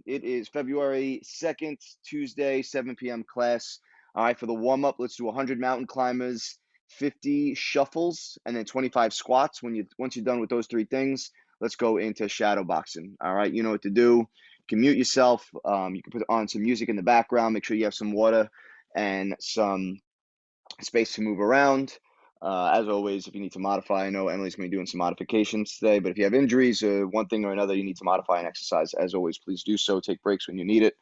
It is February 2nd, Tuesday, 7 p.m. class. All right, for the warm-up, let's do 100 mountain climbers, 50 shuffles, and then 25 squats. Once you're done with those three things, let's go into shadow boxing. All right, you know what to do. You can mute yourself. You can put on some music in the background. Make sure you have some water and some space to move around. As always, if you need to modify, I know Emily's going to be doing some modifications today, but if you have injuries or one thing or another, you need to modify an exercise, as always, please do so. Take breaks when you need it.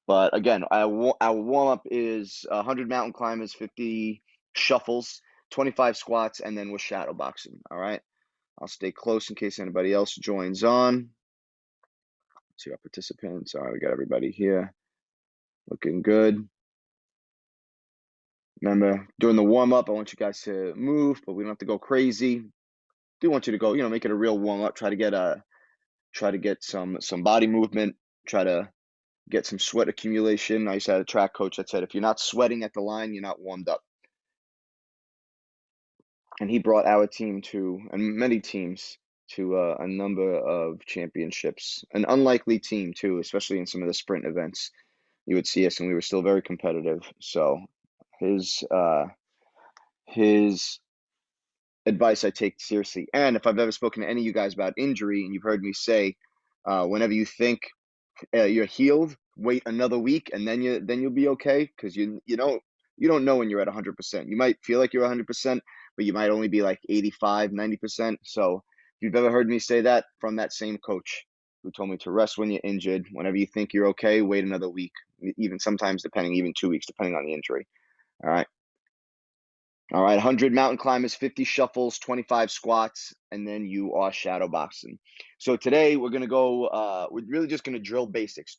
But again, our warm-up is 100 mountain climbers, 50 shuffles, 25 squats, and then we're shadow boxing. All right. I'll stay close in case anybody else joins on. Let's see our participants. All right, we got everybody here. Looking good. Remember, during the warm-up, I want you guys to move, but we don't have to go crazy. Do want you to go, make it a real warm-up. Try to get some body movement. Try to get some sweat accumulation. I used to have a track coach that said, if you're not sweating at the line, you're not warmed up. And he brought our team and many teams to a number of championships. An unlikely team too, especially in some of the sprint events. You would see us, and we were still very competitive. So his advice I take seriously. And if I've ever spoken to any of you guys about injury, and you've heard me say, whenever you think you're healed, wait another week, and then you'll be okay, because you don't know when you're at 100%. You might feel like you're 100%, but you might only be like 85, 90%. So if you've ever heard me say that, from that same coach who told me to rest when you're injured, whenever you think you're okay, wait another week, even sometimes even 2 weeks, depending on the injury. All right. 100 mountain climbers, 50 shuffles, 25 squats, and then you are shadow boxing. So today we're going to go, we're really just going to drill basics.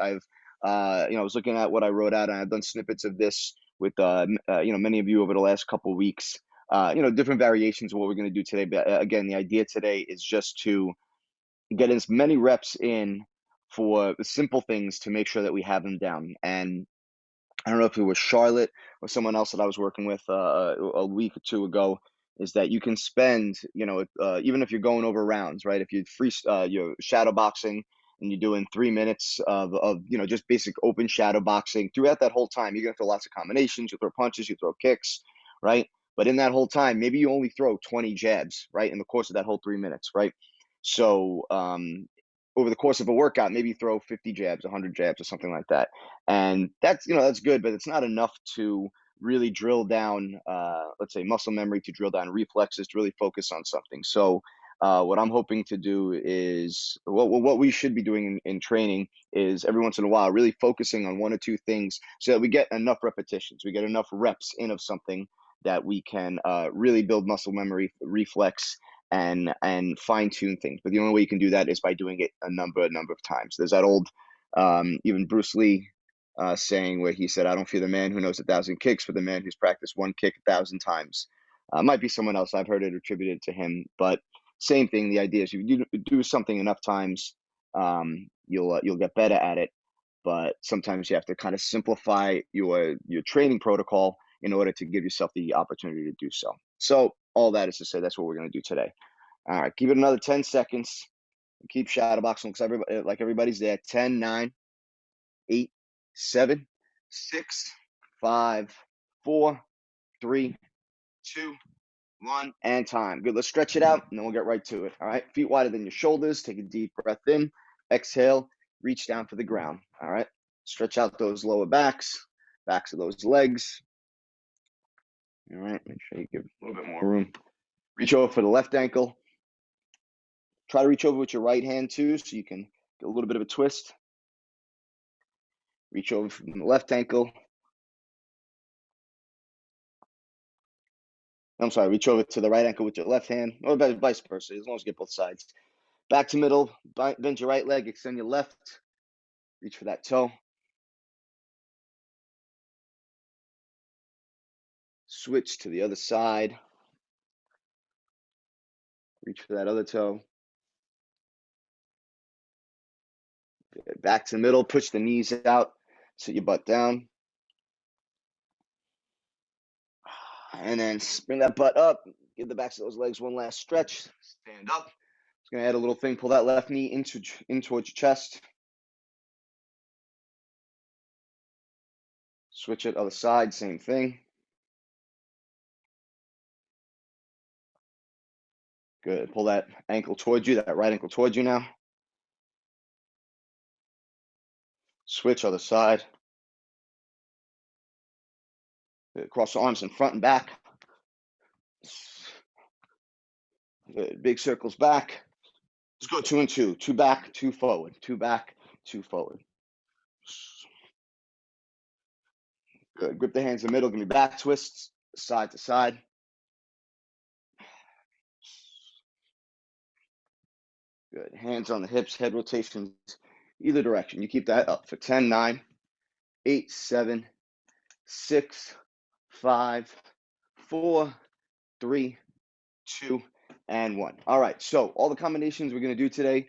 I was looking at what I wrote out, and I've done snippets of this with, many of you over the last couple of weeks, different variations of what we're going to do today. But again, the idea today is just to get as many reps in for the simple things to make sure that we have them down. And I don't know if it was Charlotte or someone else that I was working with a week or two ago, is that you can spend, even if you're going over rounds, right? If you're shadow boxing and you're doing 3 minutes of just basic open shadow boxing, throughout that whole time, you're going to throw lots of combinations, you throw punches, you throw kicks, right? But in that whole time, maybe you only throw 20 jabs, right? In the course of that whole 3 minutes, right? So, over the course of a workout, maybe throw 50 jabs, 100 jabs, or something like that. And that's good, but it's not enough to really drill down, let's say, muscle memory, to drill down reflexes, to really focus on something. So what I'm hoping to do is, what we should be doing in training is, every once in a while, really focusing on one or two things so that we get enough repetitions, we get enough reps in of something that we can really build muscle memory, reflex, and fine tune things. But the only way you can do that is by doing it a number of times. There's that old, even Bruce Lee saying, where he said, "I don't fear the man who knows 1,000 kicks, but the man who's practiced one kick 1,000 times." Might be someone else. I've heard it attributed to him, but same thing. The idea is, you do something enough times, you'll get better at it. But sometimes you have to kind of simplify your training protocol in order to give yourself the opportunity to do so. So all that is to say, that's what we're going to do today. All right, give it another 10 seconds. Keep shadow boxing, because everybody's there. 10, 9, 8, 7, 6, 5, 4, 3, 2, 1, and time. Good. Let's stretch it out, and then we'll get right to it. All right. Feet wider than your shoulders. Take a deep breath in. Exhale. Reach down for the ground. All right. Stretch out those lower backs of those legs. All right. Make sure you give a little bit more room. Reach over for the left ankle. Try to reach over with your right hand too, so you can get a little bit of a twist. Reach over from the left ankle. I'm sorry, reach over to the right ankle with your left hand, or vice versa, as long as you get both sides. Back to middle, bend your right leg, extend your left. Reach for that toe. Switch to the other side. Reach for that other toe. Back to the middle, push the knees out, sit your butt down. And then bring that butt up, give the backs of those legs one last stretch. Stand up. Just gonna add a little thing, pull that left knee in towards your chest. Switch it other side, same thing. Good. Pull that ankle towards you, that right ankle towards you now. Switch other side. Good. Cross the arms in front and back. Good. Big circles back. Let's go 2 and 2. 2 back, 2 forward. 2 back, 2 forward. Good. Grip the hands in the middle. Give me back twists, side to side. Good. Hands on the hips, head rotations either direction. You keep that up for 10, 9, 8, 7, 6, 5, 4, 3, 2, and 1. All right, so all the combinations we're going to do today,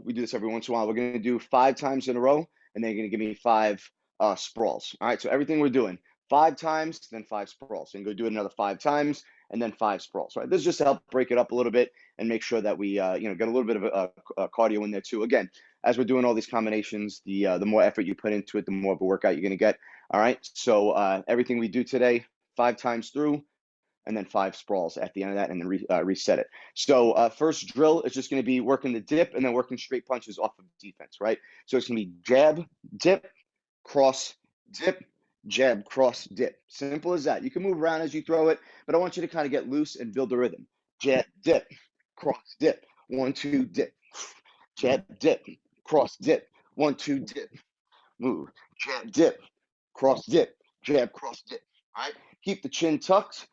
we do this every once in a while. We're going to do 5 times in a row, and then you're going to give me 5 sprawls. All right, so everything we're doing, 5 times, then 5 sprawls. And go do it another 5 times, and then 5 sprawls. Right, this is just to help break it up a little bit and make sure that we, get a little bit of a cardio in there too. Again, as we're doing all these combinations, the more effort you put into it, the more of a workout you're going to get. All right, so everything we do today, 5 times through, and then 5 sprawls at the end of that, and then reset it. So first drill is just going to be working the dip and then working straight punches off of defense, right? So it's going to be jab, dip, cross, dip, jab, cross, dip. Simple as that. You can move around as you throw it, but I want you to kind of get loose and build a rhythm. Jab, dip, cross, dip, 1, 2, dip. Jab, dip, cross, dip, 1, 2, dip. Move. Jab, dip, cross, dip, jab, cross, dip. All right? Keep the chin tucked.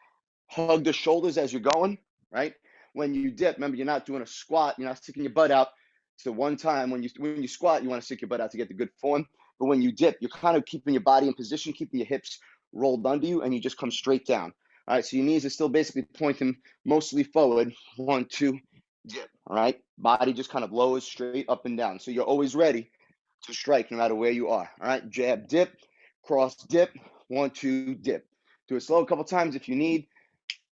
Hug the shoulders as you're going, right? When you dip, remember, you're not doing a squat. You're not sticking your butt out. So one time when you squat, you want to stick your butt out to get the good form. But when you dip, you're kind of keeping your body in position, keeping your hips rolled under you, and you just come straight down. All right, so your knees are still basically pointing mostly forward. 1, 2, dip. All right, body just kind of lowers straight up and down. So you're always ready to strike no matter where you are. All right, jab, dip, cross, dip, 1, 2, dip. Do it slow a couple times if you need.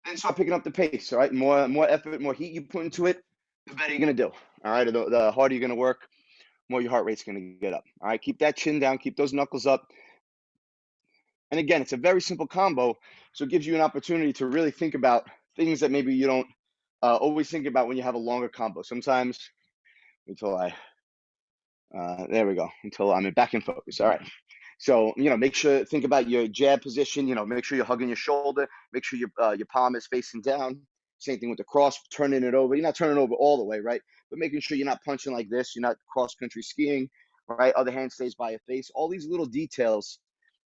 Then start picking up the pace. All right, more effort, more heat you put into it, the better you're gonna do. All right, the harder you're gonna work, more your heart rate's gonna get up. All right, keep that chin down, keep those knuckles up. And again, it's a very simple combo, so it gives you an opportunity to really think about things that maybe you don't always think about when you have a longer combo. Sometimes, until there we go, until I'm back in focus. All right. So, make sure, think about your jab position, make sure you're hugging your shoulder, make sure your palm is facing down. Same thing with the cross, turning it over. You're not turning it over all the way, right? But making sure you're not punching like this. You're not cross-country skiing, right? Other hand stays by your face. All these little details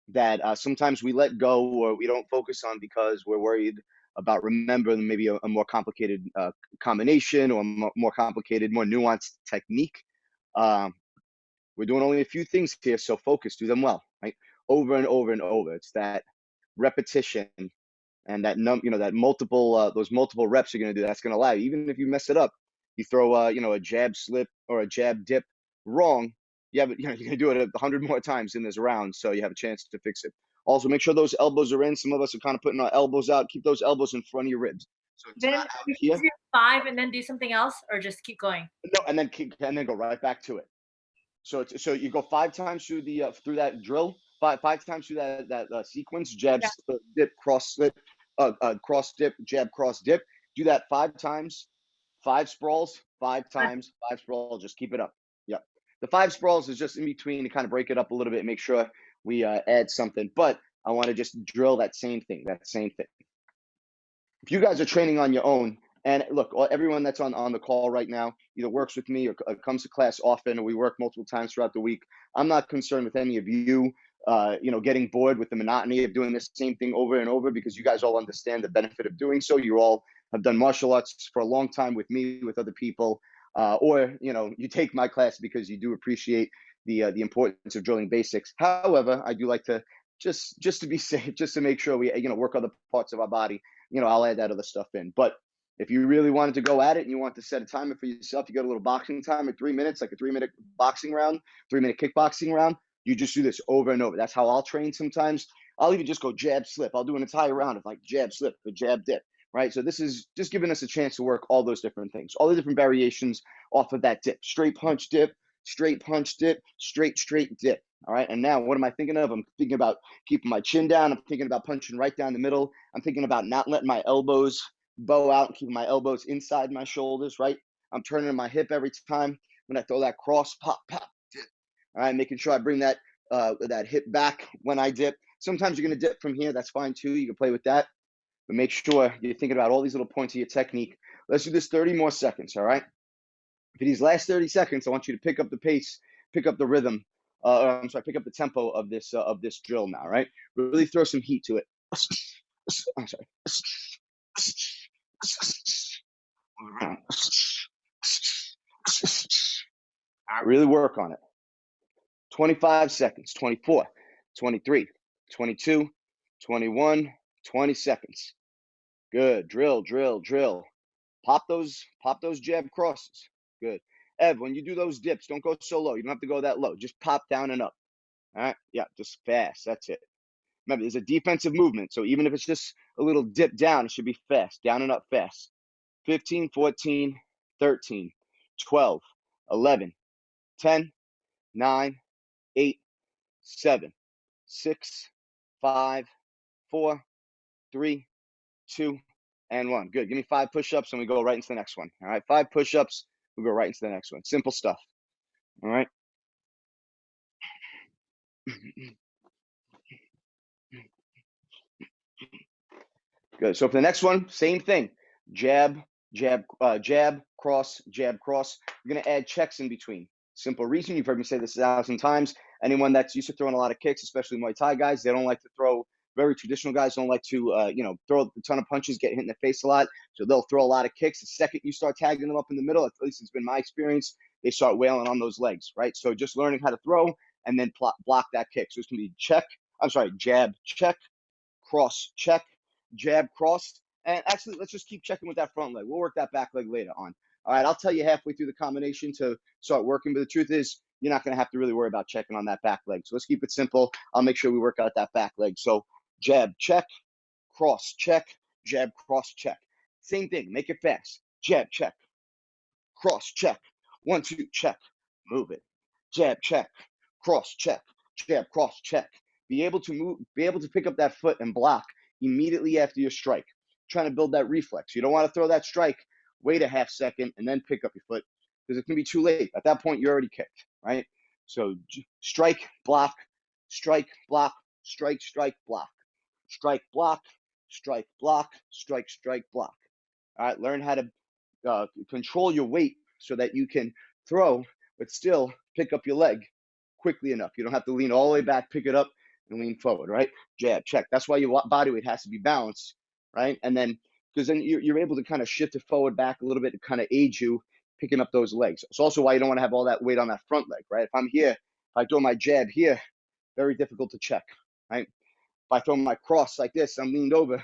that sometimes we let go or we don't focus on because we're worried about remembering maybe a more complicated combination or more complicated, more nuanced technique. We're doing only a few things here, so focus, do them well, right? Over and over and over. It's that repetition and that that multiple those multiple reps you're gonna do. That's gonna allow you, even if you mess it up, you throw a jab slip or a jab dip wrong. You're gonna do it 100 more times in this round, so you have a chance to fix it. Also, make sure those elbows are in. Some of us are kind of putting our elbows out. Keep those elbows in front of your ribs, so it's Then not out we here. should do 5 and then do something else, or just keep going? No, and then go right back to it. So you go 5 times through that drill, 5 times through that sequence, jab, Yeah. dip, cross slip, cross dip, jab, cross dip. Do that 5 times, 5 sprawls, 5 times, 5 sprawls. Just keep it up. Yep. The 5 sprawls is just in between to kind of break it up a little bit, and make sure we add something. But I want to just drill that same thing. If you guys are training on your own, and look, everyone that's on the call right now either works with me or comes to class often, or we work multiple times throughout the week. I'm not concerned with any of you, getting bored with the monotony of doing the same thing over and over, because you guys all understand the benefit of doing so. You all have done martial arts for a long time with me, with other people, or you take my class because you do appreciate the importance of drilling basics. However, I do like to just to be safe, just to make sure we work other parts of our body. I'll add that other stuff in. But if you really wanted to go at it and you want to set a timer for yourself, you got a little boxing time at 3 minutes, like a 3-minute boxing round, 3-minute kickboxing round. You just do this over and over. That's how I'll train sometimes. I'll even just go jab slip. I'll do an entire round of like jab slip or jab dip, right? So this is just giving us a chance to work all those different things, all the different variations off of that dip. Straight punch dip, straight punch dip, straight dip. All right. And now what am I thinking of? I'm thinking about keeping my chin down. I'm thinking about punching right down the middle. I'm thinking about not letting my elbows bow out and keeping my elbows inside my shoulders, right? I'm turning my hip every time when I throw that cross, pop, pop, dip. All right, making sure I bring that hip back when I dip. Sometimes you're gonna dip from here. That's fine too. You can play with that, but make sure you're thinking about all these little points of your technique. Let's do this 30 more seconds. All right. For these last 30 seconds, I want you to pick up the pace, pick up the rhythm. I'm sorry, pick up the tempo of this drill now. Right. Really throw some heat to it. I'm sorry. All right, really work on it. 25 seconds, 24, 23, 22, 21, 20 seconds. Good. Drill, drill, drill. Pop those jab crosses. Good. Ev, when you do those dips, don't go so low. You don't have to go that low. Just pop down and up. All right? Yeah, just fast. That's it. Remember, there's a defensive movement. So even if it's just a little dip down, it should be fast. Down and up fast. 15, 14, 13, 12, 11, 10, 9, 8, 7, 6, 5, 4, 3, 2, and 1. Good. Give me 5 push-ups and we go right into the next one. All right. 5 push-ups. We go right into the next one. Simple stuff. All right. Good. So for the next one, same thing. Jab, jab, jab, cross, jab, cross. We're going to add checks in between. Simple reason. You've heard me say this 1,000 times. Anyone that's used to throwing a lot of kicks, especially Muay Thai guys, they don't like to throw. Very traditional guys don't like to, throw a ton of punches, get hit in the face a lot. So they'll throw a lot of kicks. The second you start tagging them up in the middle, at least it's been my experience, they start wailing on those legs, right? So just learning how to throw and then block that kick. So it's going to be jab, check, cross, check, jab, cross. And actually, let's just keep checking with that front leg. We'll work that back leg later on. All right, I'll tell you halfway through the combination to start working, but the truth is, you're not going to have to really worry about checking on that back leg. So let's keep it simple. I'll make sure we work out that back leg. So jab, check, cross, check, jab, cross, check. Same thing, make it fast. Jab, check, cross, check. 1, 2, check. Move it. Jab, check, cross, check, jab, cross, check. Be able to pick up that foot and block immediately after your strike. Trying to build that reflex. You don't want to throw that strike, wait a half second, and then pick up your foot because it can be too late. At that point, you're already kicked, right? So strike, block, strike, block, strike, block, strike, block, strike, block, strike, block. All right, learn how to control your weight so that you can throw, but still pick up your leg quickly enough. You don't have to lean all the way back, pick it up, and lean forward, right? Jab, check. That's why your body weight has to be balanced, right? And then, because then you're able to kind of shift it forward, back a little bit to kind of aid you picking up those legs. It's also why you don't want to have all that weight on that front leg, right? If I'm here, if I throw my jab here, very difficult to check, right? If I throw my cross like this, I'm leaned over,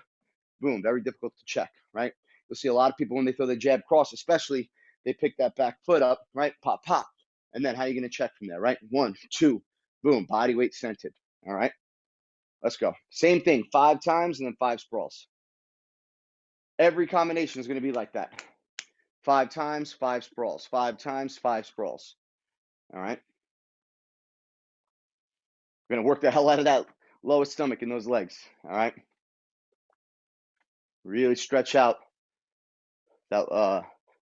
boom, very difficult to check, right? You'll see a lot of people when they throw the jab cross, especially, they pick that back foot up, right? Pop, pop. And then how are you going to check from there, right? 1, 2, boom, body weight centered. All right, let's go. Same thing, 5 times and then 5 sprawls. Every combination is going to be like that. 5 times, 5 sprawls. 5 times, 5 sprawls. All right. We're going to work the hell out of that lower stomach and those legs. All right. Really stretch out that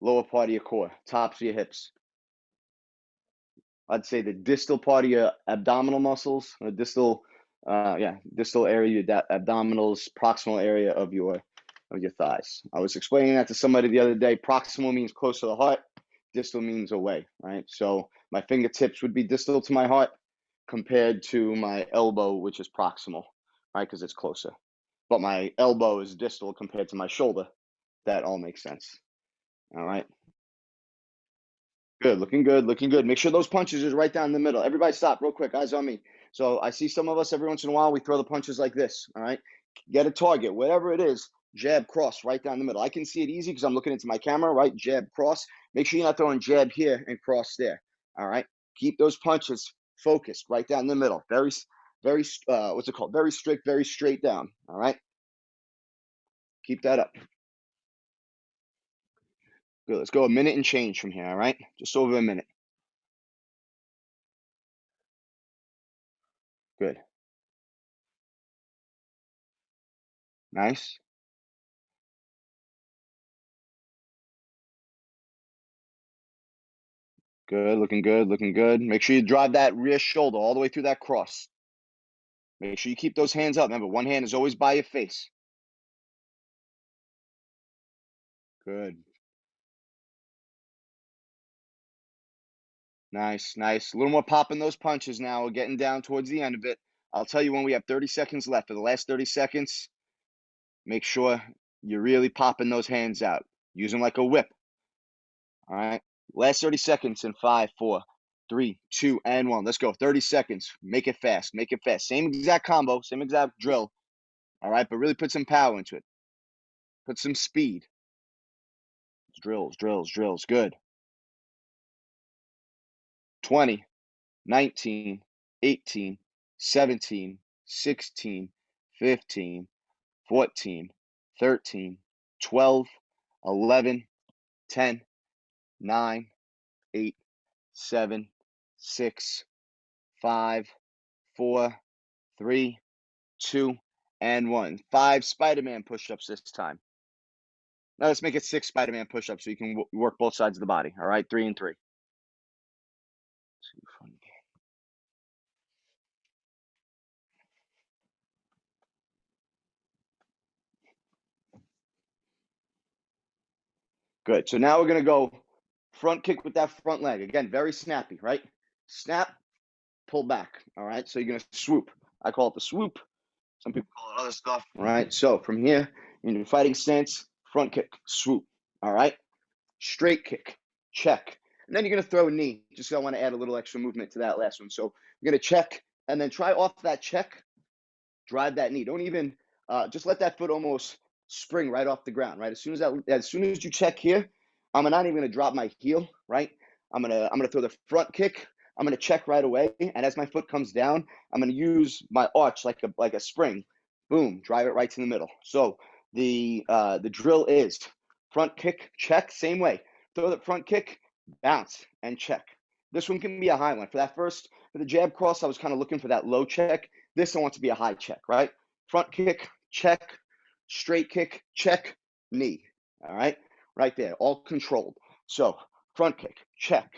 lower part of your core, tops of your hips. I'd say the distal part of your abdominal muscles, the distal area, abdominals, proximal area of your thighs. I was explaining that to somebody the other day. Proximal means close to the heart. Distal means away, right? So my fingertips would be distal to my heart compared to my elbow, which is proximal, right? Because it's closer. But my elbow is distal compared to my shoulder. That all makes sense. All right. Good, looking good, looking good. Make sure those punches is right down the middle. Everybody stop real quick, eyes on me. So I see some of us every once in a while, we throw the punches like this, all right? Get a target, whatever it is, jab, cross, right down the middle. I can see it easy because I'm looking into my camera, right? Jab, cross. Make sure you're not throwing jab here and cross there, all right? Keep those punches focused right down the middle. Very, what's it called? Very strict, very straight down, all right? Keep that up. Good, let's go a minute and change from here, all right? Just over a minute. Good. Nice. Good, looking good, looking good. Make sure you drive that rear shoulder all the way through that cross. Make sure you keep those hands up. Remember, one hand is always by your face. Good. Nice, nice. A little more pop in those punches now. We're getting down towards the end of it. I'll tell you when we have 30 seconds left. For the last 30 seconds, make sure you're really popping those hands out. Use them like a whip. All right. Last 30 seconds in 5, 4, 3, 2, and 1. Let's go. 30 seconds. Make it fast. Make it fast. Same exact combo, same exact drill. All right. But really put some power into it. Put some speed. Drills, drills, drills. Good. 20, 19, 18, 17, 16, 15, 14, 13, 12, 11, 10, 9, 8, 7, 6, 5, 4, 3, 2, and 1. 5 Spider-Man push-ups this time. Now let's make it 6 Spider-Man push-ups so you can work both sides of the body. All right, 3 and 3. Good. So now we're going to go front kick with that front leg. Again, very snappy, right? Snap, pull back. All right. So you're going to swoop. I call it the swoop. Some people call it other stuff. All right. So from here, in your fighting stance, front kick, swoop. All right. Straight kick, check. And then you're going to throw a knee. Just so I want to add a little extra movement to that last one. So you're going to check and then try off that check, drive that knee. Don't even just let that foot almost spring right off the ground. Right, as soon as you check here, I'm not even going to drop my heel. Right, I'm gonna throw the front kick. I'm gonna check right away, and as my foot comes down, I'm gonna use my arch like a spring. Boom, drive it right to the middle. So the drill is front kick, check, same way. Throw the front kick, bounce, and check. This one can be a high one. For the jab cross, I was kind of looking for that low check. This I want to be a high check, right? Front kick, check, straight kick, check, knee. All right, right there, all controlled. So front kick, check,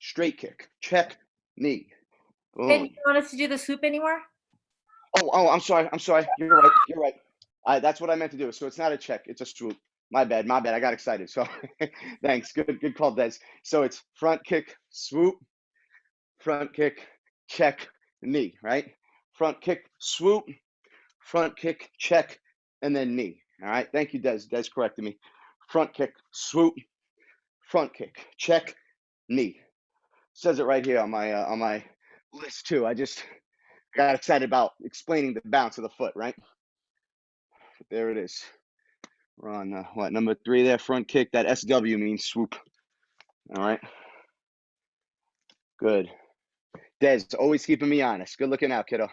straight kick, check, knee. Hey, you Boom. don't want us to do the swoop anymore? Oh, I'm sorry. You're right. You're right. That's what I meant to do. So it's not a check. It's a swoop. My bad. My bad. I got excited. So thanks. Good call, Des. So it's front kick, swoop, front kick, check, knee, right? Front kick, swoop, front kick, check, and then knee. All right. Thank you, Des. Des corrected me. Front kick, swoop, front kick, check, knee. Says it right here on my list too. I just got excited about explaining the bounce of the foot, right? But there it is. We're on what, number 3 there, front kick. That SW means swoop. All right. Good. Des, always keeping me honest. Good looking out, kiddo.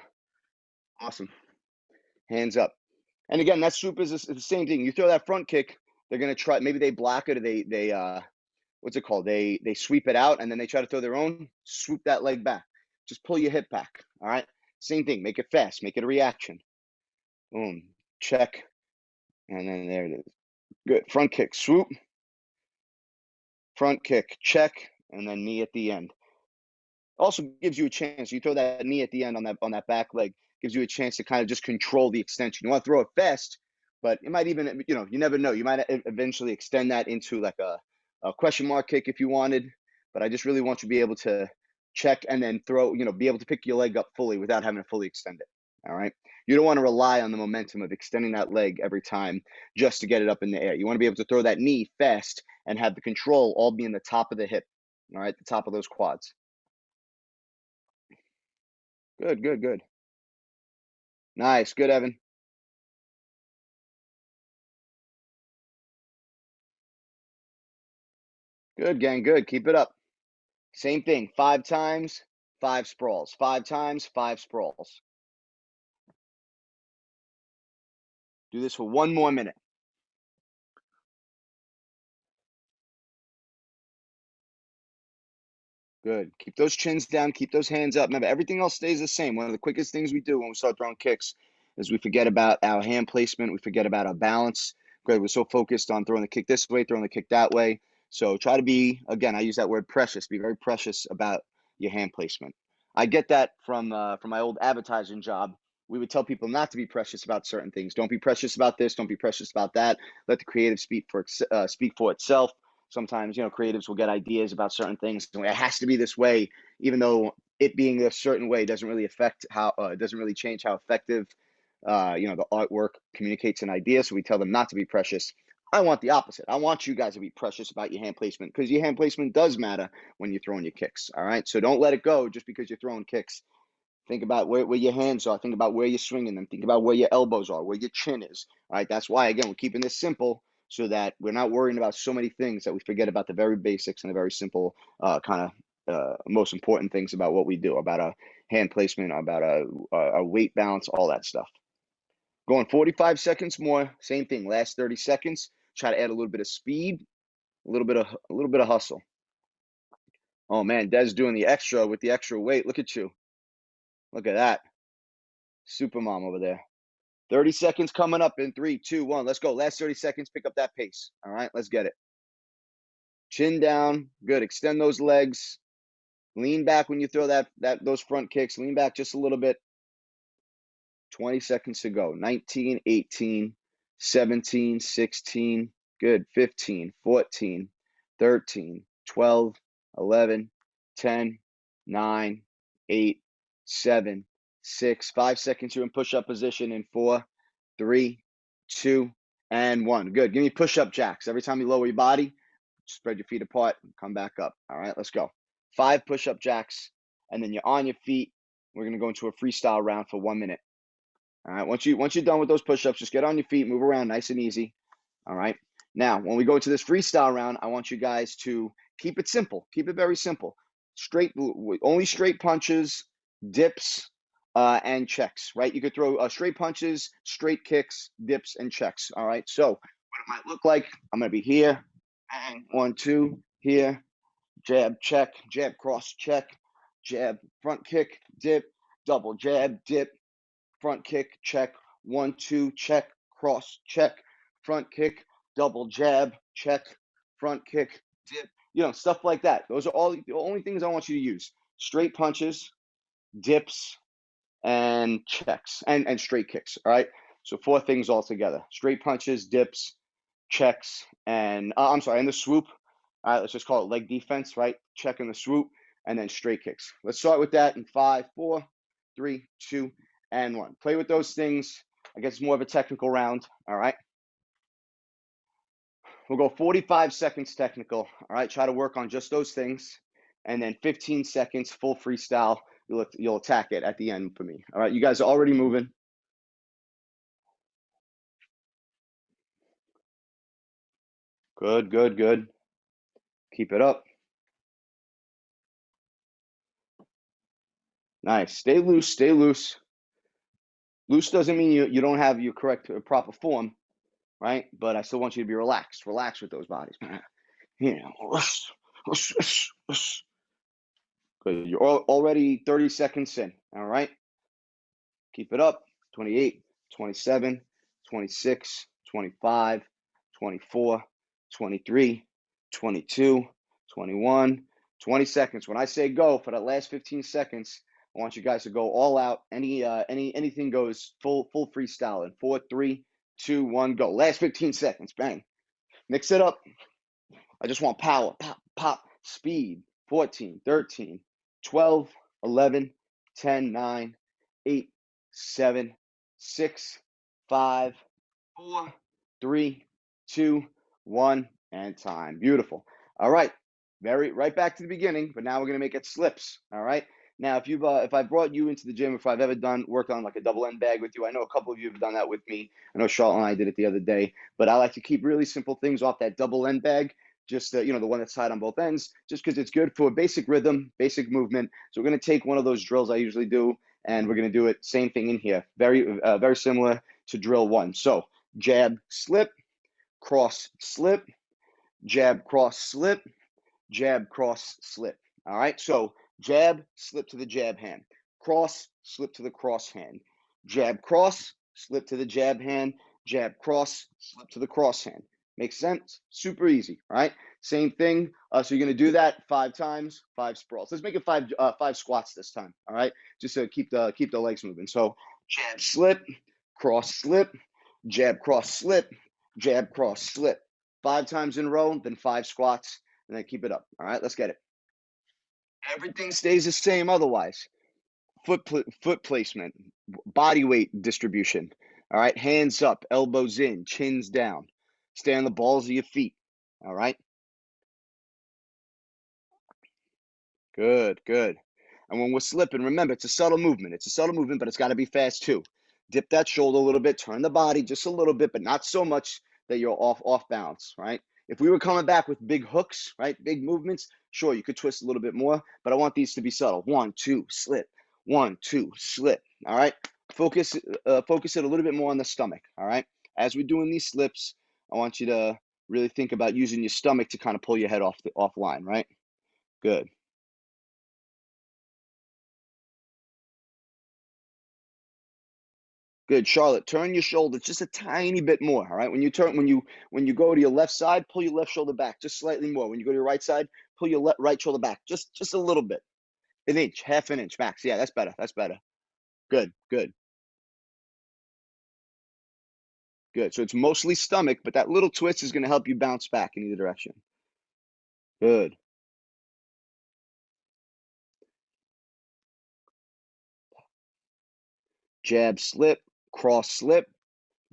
Awesome. Hands up. And again, that swoop is the same thing. You throw that front kick, they're gonna try. Maybe they block it, or they what's it called? They sweep it out, and then they try to throw their own. Swoop that leg back. Just pull your hip back. All right. Same thing. Make it fast. Make it a reaction. Boom. Check. And then there it is. Good. Front kick. Swoop. Front kick. Check. And then knee at the end. Also gives you a chance. You throw that knee at the end on that back leg, gives you a chance to kind of just control the extension. You want to throw it fast, but it might even, you never know. You might eventually extend that into like a question mark kick if you wanted. But I just really want you to be able to check and then throw, be able to pick your leg up fully without having to fully extend it. All right. You don't want to rely on the momentum of extending that leg every time just to get it up in the air. You want to be able to throw that knee fast and have the control all be in the top of the hip. All right. The top of those quads. Good, good, good. Nice. Good, Evan. Good, gang. Good. Keep it up. Same thing. 5 times, 5 sprawls. 5 times, 5 sprawls. Do this for 1 more minute. Good. Keep those chins down. Keep those hands up. Remember, everything else stays the same. One of the quickest things we do when we start throwing kicks is we forget about our hand placement. We forget about our balance. Good. We're so focused on throwing the kick this way, throwing the kick that way. So try to be, again, I use that word precious. Be very precious about your hand placement. I get that from my old advertising job. We would tell people not to be precious about certain things. Don't be precious about this. Don't be precious about that. Let the creative speak for itself. Sometimes, creatives will get ideas about certain things and it has to be this way, even though it being a certain way doesn't really doesn't really change how effective the artwork communicates an idea. So we tell them not to be precious. I want the opposite. I want you guys to be precious about your hand placement, because your hand placement does matter when you're throwing your kicks. All right, so don't let it go just because you're throwing kicks. Think about where your hands are. Think about where you're swinging them. Think about where your elbows are, where your chin is. All right. That's why, again, we're keeping this simple so that we're not worrying about so many things that we forget about the very basics and the very simple kind of most important things about what we do, about a hand placement, about a weight balance, all that stuff. Going 45 seconds more. Same thing. Last 30 seconds. Try to add a little bit of speed, a little bit of hustle. Oh man, Des doing the extra with the extra weight. Look at you. Look at that. Supermom over there. 30 seconds coming up in 3, 2, 1. Let's go. Last 30 seconds. Pick up that pace. All right, let's get it. Chin down. Good. Extend those legs. Lean back when you throw those front kicks. Lean back just a little bit. 20 seconds to go. 19, 18, 17, 16. Good. 15, 14, 13, 12, 11, 10, 9, 8, 7, 6. 5 seconds. You're in push-up position in 4, 3, 2, and 1. Good. Give me push-up jacks. Every time you lower your body, spread your feet apart and come back up. All right, let's go. 5 push-up jacks, and then you're on your feet. We're going to go into a freestyle round for 1 minute. All right, once you're done with those push-ups, just get on your feet, move around nice and easy. All right. Now, when we go to this freestyle round, I want you guys to keep it simple. Keep it very simple. Only straight punches, dips, and checks, right? You could throw straight punches, straight kicks, dips, and checks. All right. So what it might look like, I'm going to be here, and 1, 2, here, jab, check, jab, cross, check, jab, front kick, dip, double jab, dip, front kick, check, 1, 2, check, cross, check, front kick, double jab, check, front kick, dip, stuff like that. Those are all the only things I want you to use. Straight punches, dips, and checks, and straight kicks. All right. So 4 things all together: straight punches, dips, checks, and and the swoop. All right, let's just call it leg defense, right? Check and the swoop, and then straight kicks. Let's start with that in 5, 4, 3, 2, and 1. Play with those things. I guess it's more of a technical round. All right. We'll go 45 seconds technical. All right. Try to work on just those things. And then 15 seconds full freestyle. You'll attack it at the end for me. All right. You guys are already moving. Good, good, good. Keep it up. Nice. Stay loose. Stay loose. Loose doesn't mean you don't have your correct proper form, right? But I still want you to be relaxed. Relax with those bodies. Good. You're already 30 seconds in. All right. Keep it up. 28, 27, 26, 25, 24, 23, 22, 21, 20 seconds. When I say go for that last 15 seconds, I want you guys to go all out. Anything goes, full freestyle in 4, 3, 2, 1, go. Last 15 seconds. Bang. Mix it up. I just want power. Pop, pop, speed. 14, 13, 12, 11, 10, 9, 8, 7, 6, 5, 4, 3, 2, 1, and time. Beautiful. All right. Right back to the beginning, but now we're gonna make it slips. All right. Now, if I brought you into the gym, if I've ever worked on like a double end bag with you, I know a couple of you have done that with me. I know Charlotte and I did it the other day, but I like to keep really simple things off that double end bag. Just the one that's tied on both ends, just because it's good for basic rhythm, basic movement. So we're gonna take one of those drills I usually do, and we're gonna do it same thing in here. Very similar to drill 1. So jab, slip, cross, slip, jab, cross, slip, jab, cross, slip. All right, so jab, slip to the jab hand. Cross, slip to the cross hand. Jab, cross, slip to the jab hand. Jab, cross, slip to the cross hand. Makes sense? Super easy, right? Same thing. So you're going to do that 5 times, 5 sprawls. Let's make it 5 squats this time, all right? Just to keep the legs moving. So jab, slip, cross, slip, jab, cross, slip, jab, cross, slip. 5 times in a row, then 5 squats, and then keep it up. All right, let's get it. Everything stays the same otherwise. Foot placement, body weight distribution. All right, hands up, elbows in, chins down. Stay on the balls of your feet. All right, good, good. And when we're slipping, remember, it's a subtle movement. It's a subtle movement, but it's got to be fast too. Dip that shoulder a little bit, turn the body just a little bit, but not so much that you're off balance, right? If we were coming back with big hooks, right, big movements, sure, you could twist a little bit more, but I want these to be subtle. 1, 2, slip. 1, 2, slip. All right, focus it a little bit more on the stomach. All right, as we're doing these slips, I want you to really think about using your stomach to kind of pull your head offline, right? Good. Good, Charlotte. Turn your shoulders just a tiny bit more. All right. When you go to your left side, pull your left shoulder back just slightly more. When you go to your right side, pull your right shoulder back just a little bit, an inch, half an inch max. Yeah, that's better. That's better. Good, good, good. So it's mostly stomach, but that little twist is going to help you bounce back in either direction. Good. Jab, slip,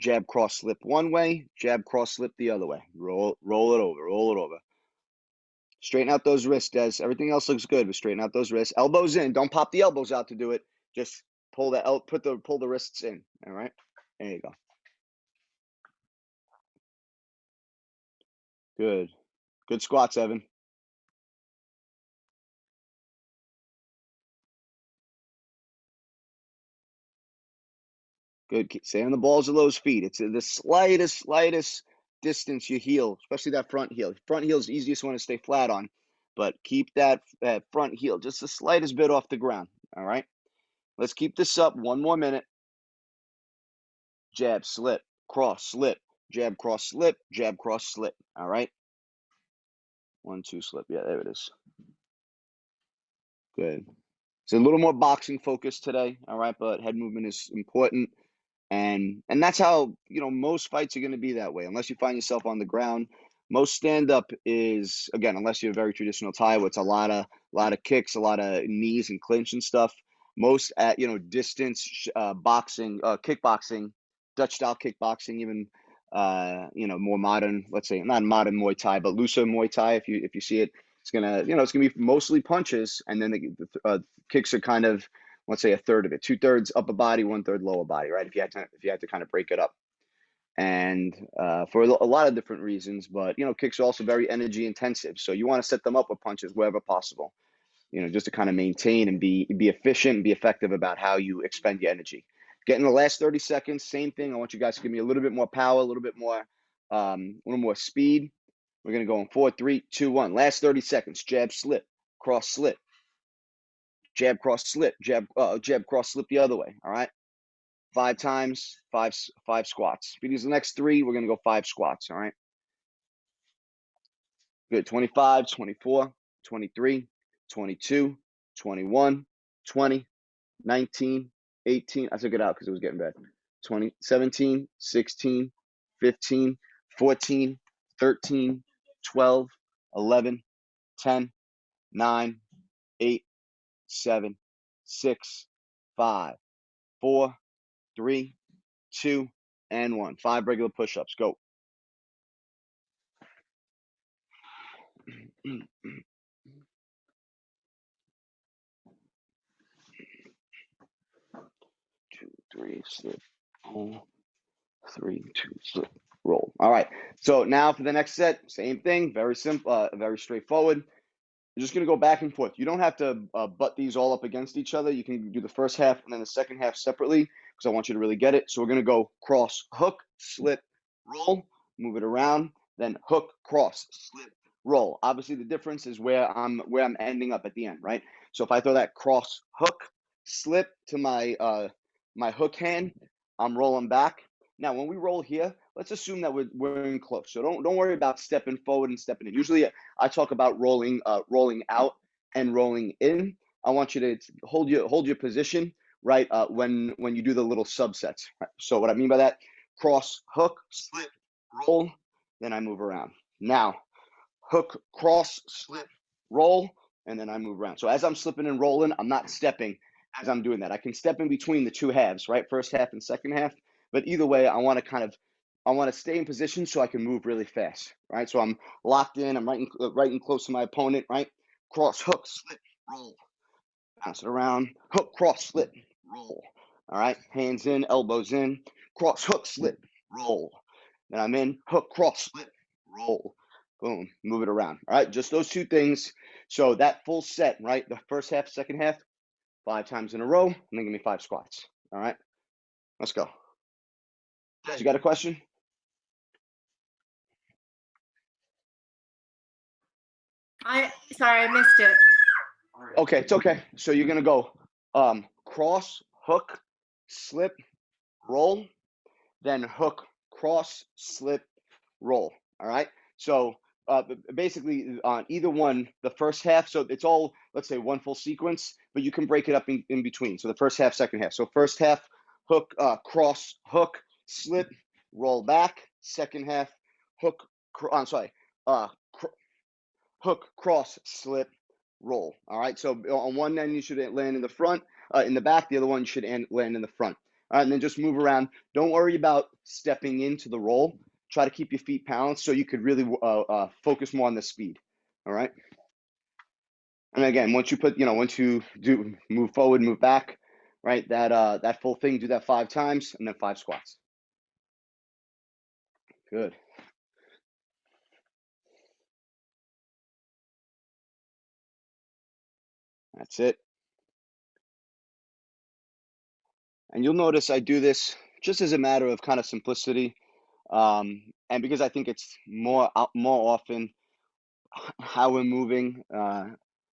jab, cross, slip one way, jab, cross, slip the other way. Roll it over, roll it over. Straighten out those wrists, Des. Everything else looks good, but straighten out those wrists. Elbows in. Don't pop the elbows out to do it. Just pull the wrists in. All right. There you go. Good. Good squats, Evan. Good. Stay on the balls of those feet. It's the slightest distance you heel, especially that front heel. Front heel is the easiest one to stay flat on, but keep that front heel just the slightest bit off the ground. All right. Let's keep this up 1 more minute. Jab, slip, cross, slip, jab, cross, slip, jab, cross, slip. All right. 1, 2, slip. Yeah, there it is. Good. It's a little more boxing focused today, all right, but head movement is important. And that's how, most fights are going to be that way. Unless you find yourself on the ground, most stand up is, again, unless you're a very traditional Thai, where it's a lot of kicks, a lot of knees and clinch and stuff. Most at distance boxing, kickboxing, Dutch style kickboxing, even more modern, let's say not modern Muay Thai, but looser Muay Thai. If you see it, it's gonna be mostly punches, and then the kicks are kind of, let's say, a third of it, 2/3 upper body, 1/3 lower body, right? If you had to kind of break it up, and for a lot of different reasons, but kicks are also very energy intensive, so you want to set them up with punches wherever possible, just to kind of maintain and be efficient and be effective about how you expend your energy. Get in the last 30 seconds, same thing. I want you guys to give me a little bit more power, a little more speed. We're gonna go in 4, 3, 2, 1. Last 30 seconds. Jab, slip, cross, slip, jab, cross, slip, jab, cross, slip the other way. All right. 5 times, five squats. If you use the next 3, we're gonna go 5 squats. All right. Good. 25, 24, 23, 22, 21, 20, 19, 18. I took it out because it was getting bad. 20, 17, 16, 15, 14, 13, 12, 11, 10, 9, 8, 7, 6, 5, 4, 3, 2, and 1. 5 regular push-ups. Go. 2, 3, slip. 3, 2, slip. Roll. All right. So now for the next set, same thing. Very simple. Very straightforward. You're just going to go back and forth. You don't have to butt these all up against each other. You can do the first half and then the second half separately, because I want you to really get it. So we're going to go cross, hook, slip, roll, move it around, then hook, cross, slip, roll. Obviously, the difference is where I'm ending up at the end, right? So if I throw that cross hook slip to my hook hand, I'm rolling back. Now, when we roll here, let's assume that we're in close. So don't worry about stepping forward and stepping in. Usually, I talk about rolling out and rolling in. I want you to hold your position, right, when you do the little subsets. Right? So what I mean by that, cross hook slip roll, then I move around. Now, hook, cross, slip, roll, and then I move around. So as I'm slipping and rolling, I'm not stepping as I'm doing that. I can step in between the two halves, right? First half and second half. But either way, I want to stay in position so I can move really fast, right? So I'm locked in. I'm right in close to my opponent, right? Cross, hook, slip, roll. Bounce it around. Hook, cross, slip, roll. All right. Hands in, elbows in. Cross, hook, slip, roll. Then I'm in. Hook, cross, slip, roll. Boom. Move it around. All right. Just those two things. So that full set, right? The first half, second half, 5 times in a row, and then give me 5 squats. All right. Let's go. You got a question? Sorry, I missed it. Okay, it's okay. So you're gonna go cross, hook, slip, roll, then hook, cross, slip, roll. All right. So basically, on either one, the first half. So it's all, let's say, one full sequence, but you can break it up in between. So the first half, second half. So first half, hook, cross, hook, slip, roll back. Second half, hook. I'm sorry. Uh, hook, cross, slip, roll. All right. So on one end, you should land in the front, in the back. The other one should land in the front. All right. And then just move around. Don't worry about stepping into the roll. Try to keep your feet balanced so you could really focus more on the speed. All right. And again, once you do move forward, move back, right? That full thing, do that 5 times, and then 5 squats. Good. That's it. And you'll notice I do this just as a matter of kind of simplicity, and because I think it's more often how we're moving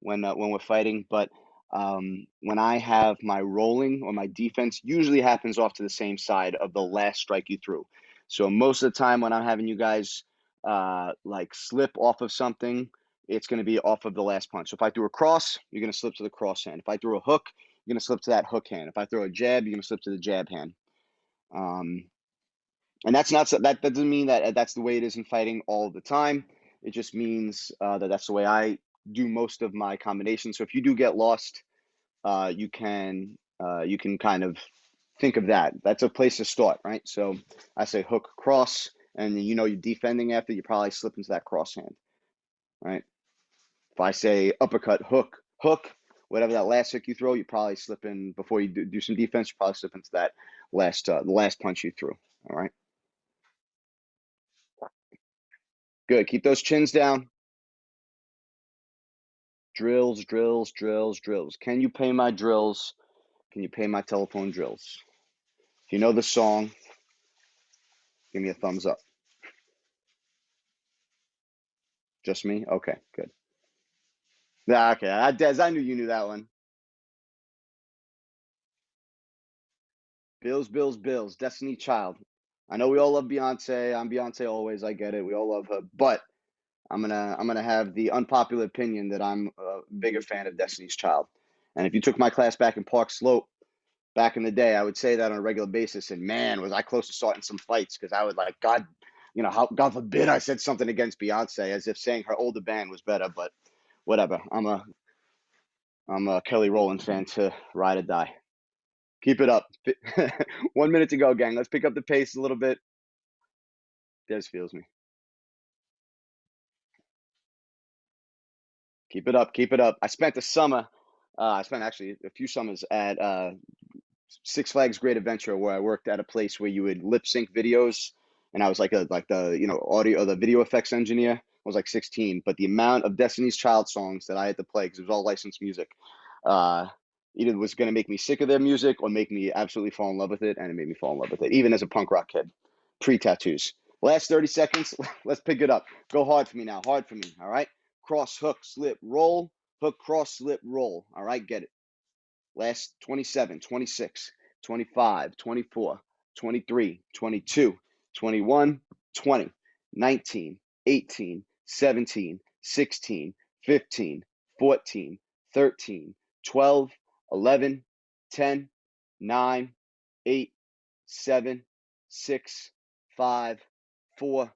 when we're fighting. But when I have my rolling or my defense, usually happens off to the same side of the last strike you threw. So most of the time when I'm having you guys like slip off of something, it's going to be off of the last punch. So if I threw a cross, you're going to slip to the cross hand. If I threw a hook, you're going to slip to that hook hand. If I throw a jab, you're going to slip to the jab hand. And that doesn't mean that that's the way it is in fighting all the time. It just means that that's the way I do most of my combinations. So if you do get lost, you can kind of think of that. That's a place to start, right? So I say hook, cross, and you're defending after, you probably slip into that cross hand, right? If I say uppercut, hook, whatever that last hook you throw, you probably slip in before you do some defense. You probably slip into that the last punch you threw. All right. Good. Keep those chins down. Drills, drills, drills, drills. Can you pay my drills? Can you pay my telephone drills? If you know the song, give me a thumbs up. Just me? Okay, good. Yeah, okay. Des, I knew you knew that one. Bills, Bills, Bills. Destiny Child. I know we all love Beyonce. I'm Beyonce always. I get it. We all love her. But I'm gonna have the unpopular opinion that I'm a bigger fan of Destiny's Child. And if you took my class back in Park Slope back in the day, I would say that on a regular basis. And man, was I close to starting some fights because I would like, God, God forbid I said something against Beyonce, as if saying her older band was better. But whatever. I'm a Kelly Rowland fan to ride or die. Keep it up. 1 minute to go, gang. Let's pick up the pace a little bit. Des feels me. Keep it up. Keep it up. I spent the summer. I spent actually a few summers at Six Flags Great Adventure, where I worked at a place where you would lip sync videos, and I was like the audio or the video effects engineer. I was like 16, but the amount of Destiny's Child songs that I had to play, because it was all licensed music, either was going to make me sick of their music or make me absolutely fall in love with it, and it made me fall in love with it, even as a punk rock kid, pre tattoos. Last 30 seconds, let's pick it up. Go hard for me now, hard for me, all right? Cross, hook, slip, roll, hook, cross, slip, roll, all right? Get it. Last 27, 26, 25, 24, 23, 22, 21, 20, 19, 18, 17, 16, 15, 14, 13, 12, 11, 10, 9, 8, 7, 6, 5, 4,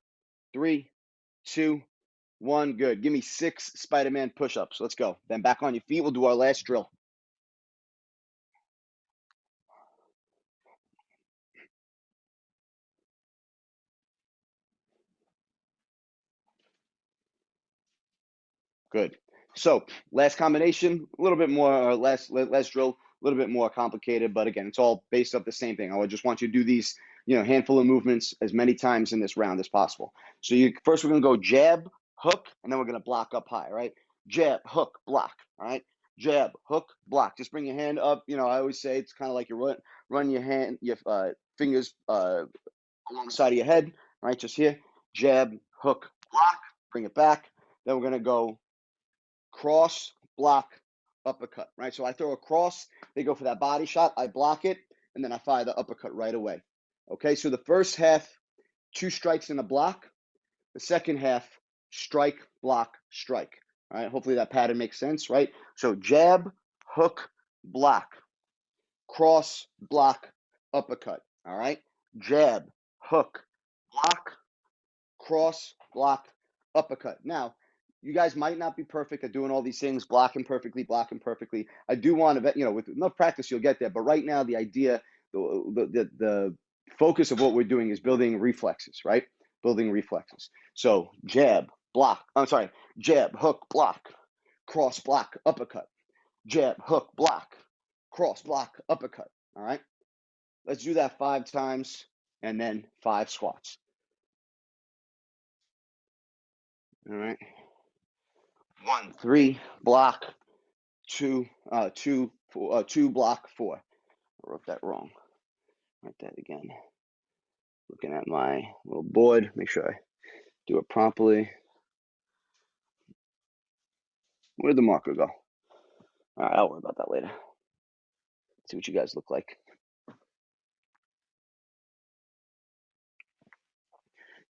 3, 2, 1. Good. Give me 6 Spider-Man push-ups. Let's go. Then back on your feet. We'll do our last drill. Good. So last combination, a little bit more, less drill, a little bit more complicated, but again, it's all based off the same thing. I just want you to do these, handful of movements as many times in this round as possible. So first we're gonna go jab, hook, and then we're gonna block up high, right? Jab, hook, block, all right? Jab, hook, block. Just bring your hand up. I always say it's kind of like you run your fingers alongside of your head, right? Just here, jab, hook, block, bring it back. Then we're gonna go cross, block, uppercut, right? So I throw a cross, they go for that body shot, I block it, and then I fire the uppercut right away. Okay, so the first half, 2 strikes in a block. The second half, strike, block, strike. All right, hopefully that pattern makes sense, right? So jab, hook, block, cross, block, uppercut. All right, jab, hook, block, cross, block, uppercut. Now, you guys might not be perfect at doing all these things, blocking perfectly. I do want to, with enough practice, you'll get there. But right now, the idea, the focus of what we're doing is building reflexes, right? Building reflexes. So jab, block. I'm sorry, jab, hook, block, cross, block, uppercut. Jab, hook, block, cross, block, uppercut. All right. Let's do that 5 times and then 5 squats. All right. 1, 3, block, 2, 2, block, 4. I wrote that wrong. Write that again. Looking at my little board, make sure I do it properly. Where'd the marker go? All right, I'll worry about that later. See what you guys look like.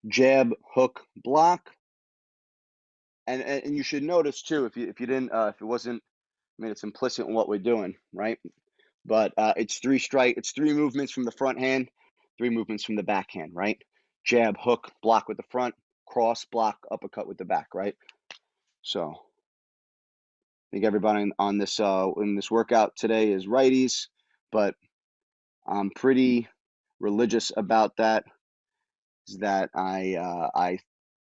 Jab, hook, block. And you should notice too, if you didn't, if it wasn't, it's implicit in what we're doing, right? But it's 3 movements from the front hand, 3 movements from the back hand, right? Jab, hook, block with the front, cross, block, uppercut with the back, right? So I think everybody on this in this workout today is righties, but I'm pretty religious about that. Is that I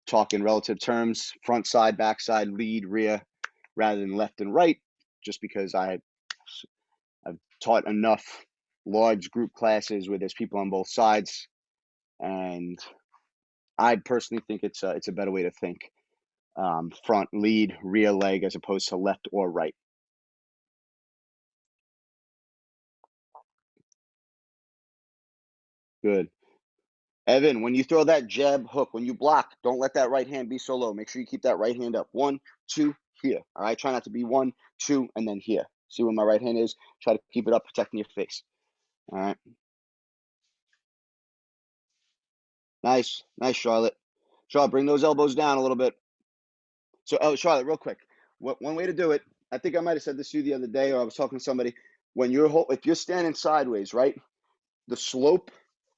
talk in relative terms, front side, back side, lead, rear, rather than left and right, just because I've taught enough large group classes where there's people on both sides, and I personally think it's a better way to think. Front lead, rear leg, as opposed to left or right. Good. Evan, when you throw that jab hook, when you block, don't let that right hand be so low. Make sure you keep that right hand up. 1, 2, here. All right. Try not to be 1, 2, and then here. See where my right hand is? Try to keep it up, protecting your face. All right. Nice. Nice, Charlotte. Charlotte, bring those elbows down a little bit. So, Charlotte, real quick. One way to do it, I think I might have said this to you the other day, or I was talking to somebody. If you're standing sideways, right, the slope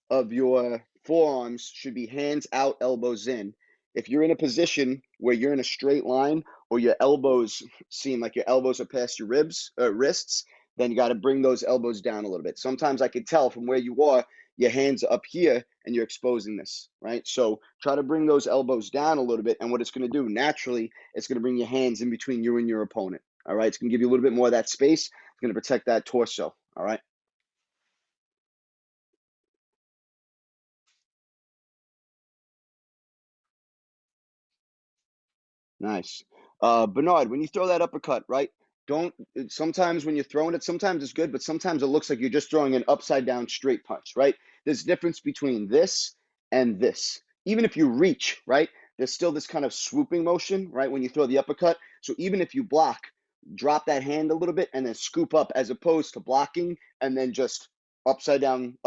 of your forearms should be hands out, elbows in. If you're in a position where you're in a straight line, or your elbows seem like your elbows are past your wrists, then you got to bring those elbows down a little bit. Sometimes I could tell from where you are, your hands are up here and you're exposing this, right? So try to bring those elbows down a little bit. And what it's going to do naturally, it's going to bring your hands in between you and your opponent. All right. It's going to give you a little bit more of that space. It's going to protect that torso. All right. Nice. Bernard, when you throw that uppercut, right? Sometimes when you're throwing it, sometimes it's good, but sometimes it looks like you're just throwing an upside down straight punch, right? There's a difference between this and this. even if you reach, right, there's still this kind of swooping motion, right, when you throw the uppercut. So even if you block, drop that hand a little bit and then scoop up, as opposed to blocking and then just upside down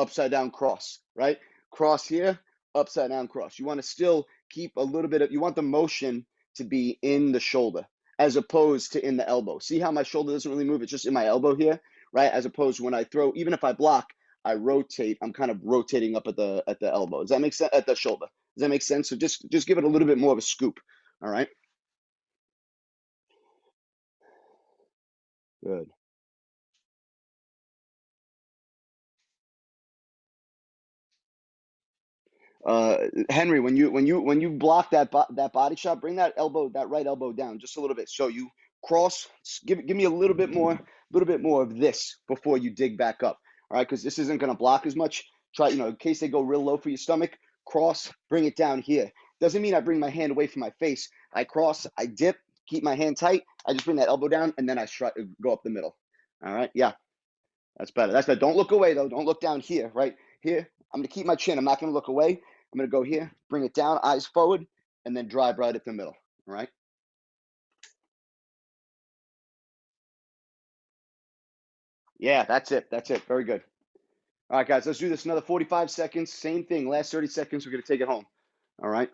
cross, right? Cross here, upside down cross. You want to still keep a little bit of, you want the motion to be in the shoulder as opposed to in the elbow. See how my shoulder doesn't really move? It's just in my elbow here, right? As opposed to when I throw, even if I block, I rotate. I'm kind of rotating up at the elbow. Does that make sense? At the shoulder. Does that make sense? So just give it a little bit more of a scoop. All right. Good. Henry, when you block that body shot, bring that right elbow down just a little bit. So you cross. Give me a little bit more of this before you dig back up. All right, because this isn't going to block as much. Try, in case they go real low for your stomach, cross, bring it down here. Doesn't mean I bring my hand away from my face. I cross, I dip, keep my hand tight. I just bring that elbow down, and then I go up the middle. All right, yeah, that's better. That's better. Don't look away though. Don't look down here. Right here, I'm gonna keep my chin. I'm not gonna look away. I'm gonna go here, bring it down, eyes forward, and then drive right at the middle. All right. Yeah, that's it. That's it. Very good. All right, guys, let's do this another 45 seconds. Same thing. Last 30 seconds, we're gonna take it home. All right.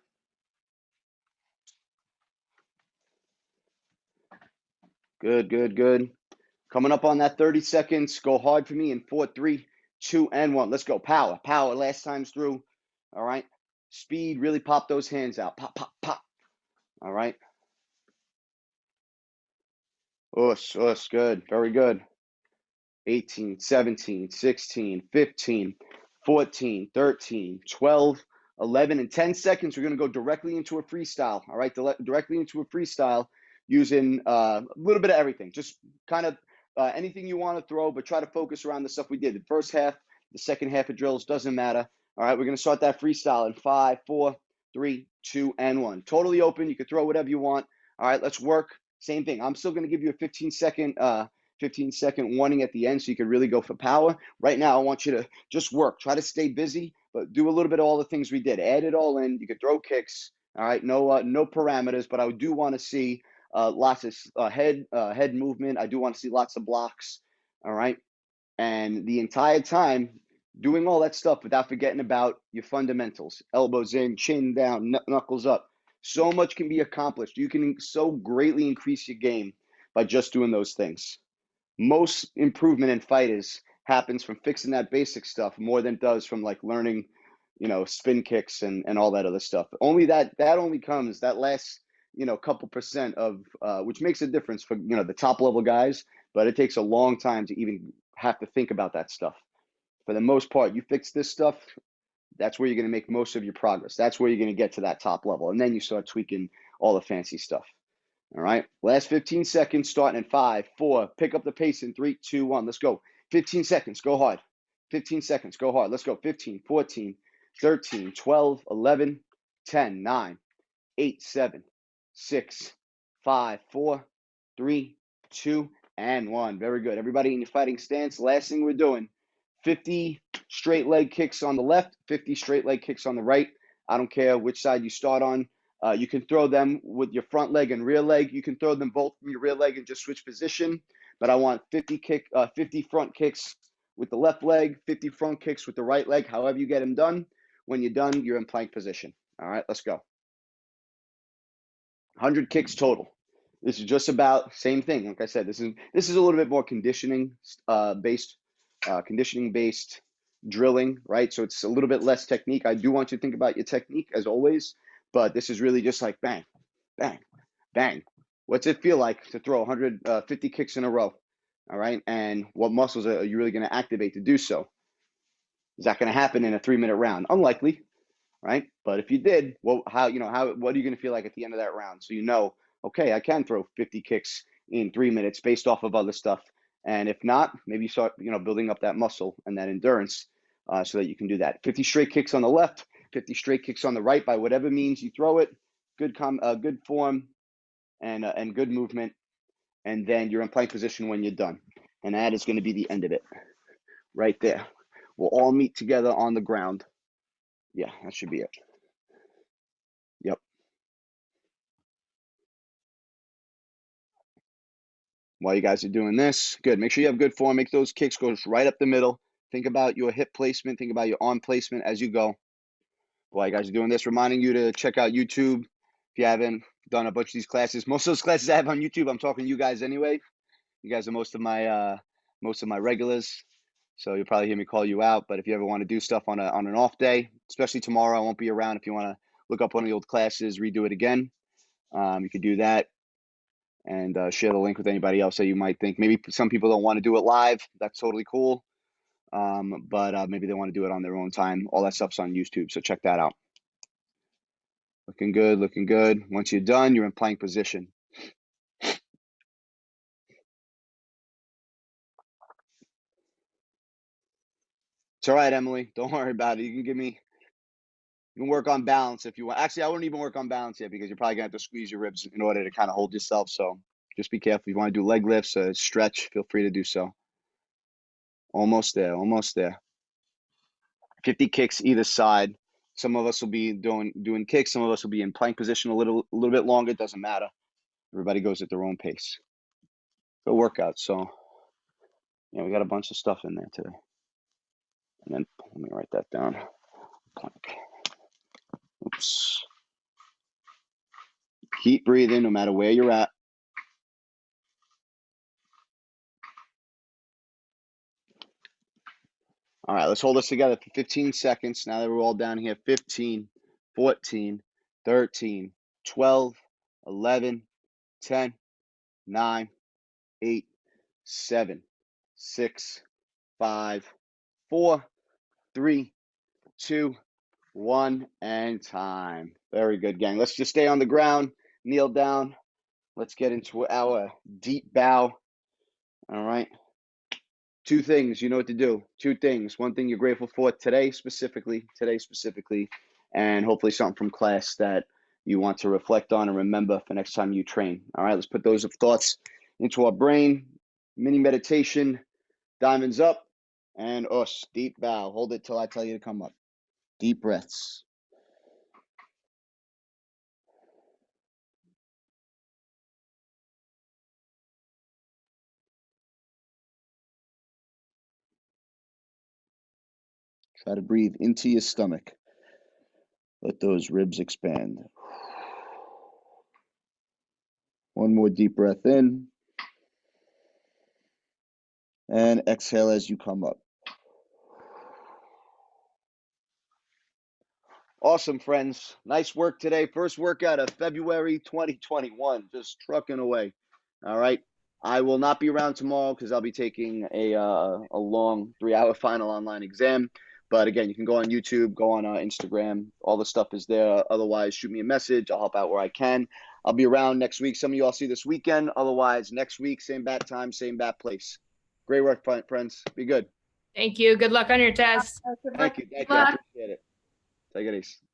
Good, good, good. Coming up on that 30 seconds. Go hard for me in 4, 3, 2, and 1. Let's go. Power. Power. Last time's through. All right. Speed. Really pop those hands out. Pop, pop, pop. All right. Us, us. Good. Very good. 18, 17, 16, 15, 14, 13, 12, 11, and 10 seconds. We're going to go directly into a freestyle. All right, directly into a freestyle using a little bit of everything. Just kind of anything you want to throw, but try to focus around the stuff we did. The first half, the second half of drills, doesn't matter. All right, we're going to start that freestyle in 5, 4, 3, 2, and 1. Totally open. You can throw whatever you want. All right, let's work. Same thing. I'm still going to give you a 15-second warning at the end so you can really go for power. Right now, I want you to just work. Try to stay busy, but do a little bit of all the things we did. Add it all in. You could throw kicks. All right, no parameters, but I do want to see lots of head movement. I do want to see lots of blocks. All right, and the entire time doing all that stuff without forgetting about your fundamentals: elbows in, chin down, knuckles up. So much can be accomplished. You can so greatly increase your game by just doing those things. Most improvement in fighters happens from fixing that basic stuff more than it does from like learning, spin kicks and all that other stuff. Only that only comes that last, couple percent of which makes a difference for, the top level guys, but it takes a long time to even have to think about that stuff. For the most part, you fix this stuff, that's where you're going to make most of your progress. That's where you're going to get to that top level. And then you start tweaking all the fancy stuff. All right. Last 15 seconds, starting in 5, 4. Pick up the pace in 3, 2, 1. Let's go. 15 seconds. Go hard. 15 seconds. Go hard. Let's go. 15, 14, 13, 12, 11, 10, 9, 8, 7, 6, 5, 4, 3, 2, and 1. Very good. Everybody in your fighting stance. Last thing we're doing, 50 straight leg kicks on the left, 50 straight leg kicks on the right. I don't care which side you start on. You can throw them with your front leg and rear leg. You can throw them both from your rear leg and just switch position. But I want 50 front kicks with the left leg, 50 front kicks with the right leg, however you get them done. When you're done, you're in plank position. All right, let's go. 100 kicks total. This is just about same thing. Like I said, this is a little bit more conditioning based drilling, right? So it's a little bit less technique. I do want you to think about your technique as always, but this is really just like bang, bang, bang. What's it feel like to throw 150 kicks in a row? All right, and what muscles are you really going to activate to do so? Is that going to happen in a 3-minute round? Unlikely, right? But if you did, well, what are you going to feel like at the end of that round? So okay, I can throw 50 kicks in 3 minutes based off of other stuff. And if not, maybe you start, building up that muscle and that endurance so that you can do that. 50 straight kicks on the left, 50 straight kicks on the right, by whatever means you throw it. Good form and good movement. And then you're in plank position when you're done. And that is going to be the end of it right there. We'll all meet together on the ground. Yeah, that should be it. while you guys are doing this. Good. Make sure you have good form. Make those kicks go right up the middle. Think about your hip placement. Think about your arm placement as you go. While you guys are doing this, reminding you to check out YouTube if you haven't done a bunch of these classes. Most of those classes I have on YouTube, I'm talking to you guys anyway. You guys are most of my regulars, so you'll probably hear me call you out. But if you ever want to do stuff on an off day, especially tomorrow, I won't be around. If you want to look up one of the old classes, redo it again, you could do that, and share the link with anybody else that you might think. Maybe some people don't want to do it live. That's totally cool. But maybe they want to do it on their own time. All that stuff's on YouTube, so check that out. Looking good, looking good. Once you're done, you're in plank position. It's all right, Emily. Don't worry about it. You can work on balance if you want. Actually, I wouldn't even work on balance yet because you're probably gonna have to squeeze your ribs in order to kind of hold yourself. So just be careful. If you want to do leg lifts, stretch, feel free to do so. Almost there, almost there. 50 kicks either side. Some of us will be doing kicks. Some of us will be in plank position a little bit longer. It doesn't matter. Everybody goes at their own pace. Good workout. So yeah, we got a bunch of stuff in there today. And then let me write that down. Plank. Oops. Keep breathing no matter where you're at. All right, let's hold this together for 15 seconds. Now that we're all down here, 15, 14, 13, 12, 11, 10, 9, 8, 7, 6, 5, 4, 3, 2, 1, and time. Very good, gang. Let's just stay on the ground, kneel down. Let's get into our deep bow. All right. Two things, you know what to do. Two things. One thing you're grateful for today specifically, and hopefully something from class that you want to reflect on and remember for next time you train. All right, let's put those thoughts into our brain. Mini meditation, diamonds up, and us. Deep bow. Hold it till I tell you to come up. Deep breaths. Try to breathe into your stomach. Let those ribs expand. One more deep breath in. And exhale as you come up. Awesome, friends. Nice work today. First workout of February 2021. Just trucking away. All right. I will not be around tomorrow because I'll be taking a long 3-hour final online exam. But again, you can go on YouTube, go on Instagram. All the stuff is there. Otherwise, shoot me a message. I'll help out where I can. I'll be around next week. Some of you I'll see this weekend. Otherwise, next week, same bat time, same bat place. Great work, friends. Be good. Thank you. Good luck on your test. Thank you. I appreciate it. Take it easy.